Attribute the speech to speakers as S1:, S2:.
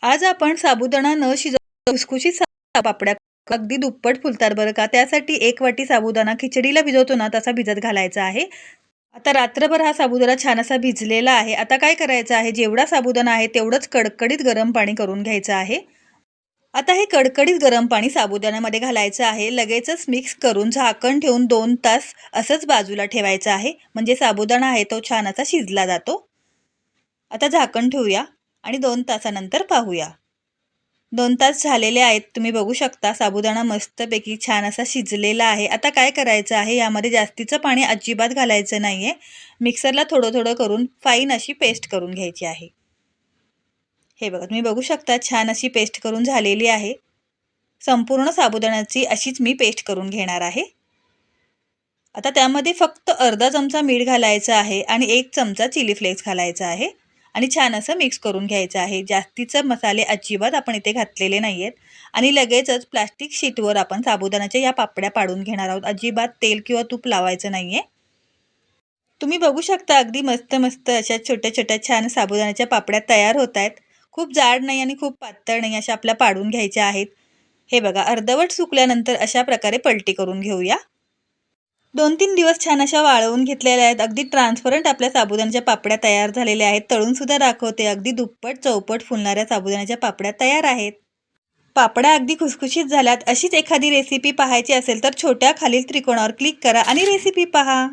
S1: आज आपण साबुदाणा न शिजवता खुसखुशीत पापड्या अगदी दुप्पट फुलतात बरं का. त्यासाठी 1 वाटी साबुदाणा खिचडीला भिजवतो ना तसा भिजत घालायचा आहे. आता रात्रभर हा साबुदाणा छान असा भिजलेला आहे. आता काय करायचं आहे, जेवढा साबुदाणा आहे तेवढंच कडकडीत गरम पाणी करून घ्यायचं आहे. आता हे कडकडीत गरम पाणी साबुदाण्यामध्ये घालायचं आहे. लगेचच मिक्स करून झाकण ठेवून 2 तास असंच बाजूला ठेवायचं आहे. म्हणजे साबुदाणा आहे तो छान असा शिजला जातो. आता झाकण ठेवूया आणि 2 तासानंतर पाहूया. 2 तास झालेले आहेत. तुम्ही बघू शकता साबुदाणा मस्तपैकी छान असा शिजलेला आहे. आता काय करायचं आहे, यामध्ये जास्तीचं पाणी अजिबात घालायचं नाहीये. मिक्सरला थोडं-थोडं करून फाईन अशी पेस्ट करून घ्यायची आहे. हे बघा तुम्ही बघू शकता छान अशी पेस्ट करून झालेली आहे. संपूर्ण साबुदाण्याची अशीच मी पेस्ट करून घेणार आहे. आता त्यामध्ये फक्त अर्धा चमचा मीठ घालायचं आहे आणि 1 चमचा चिली फ्लेक्स घालायचा आहे आणि छान असं मिक्स करून घ्यायचं आहे. जास्तीचे मसाले अजिबात आपण इथे घातलेले नाहीयेत आणि लगेचच प्लास्टिक शीटवर आपण साबुदाण्याच्या या पापड्या पाडून घेणार आहोत. अजिबात तेल किंवा तूप लावायचं नाहीये. तुम्ही बघू शकता अगदी मस्त अशा छोट्या-छोट्या छान साबुदाण्याच्या पापड्या तयार होत आहेत. खूप जाड नाही आणि खूप पातळ नाही अशा आपल्या पाडून घ्यायच्या आहेत. हे बघा अर्धवट सुकल्यानंतर अशा प्रकारे पलटी करून घेऊया. 2-3 दिवस छान अशा वाळवून घेतलेल्या आहेत. अगदी ट्रान्सपरंट आपल्या साबुदाण्याच्या पापड्या तयार झालेल्या आहेत. तळून सुद्धा दाखवते. अगदी दुप्पट चौपट फुलणाऱ्या साबुदाण्याच्या पापड्या तयार आहेत. पापड्या अगदी खुसखुशीत झाल्यात. अशीच एखादी रेसिपी पाहायची असेल तर छोट्या खालील त्रिकोणावर क्लिक करा आणि रेसिपी पहा.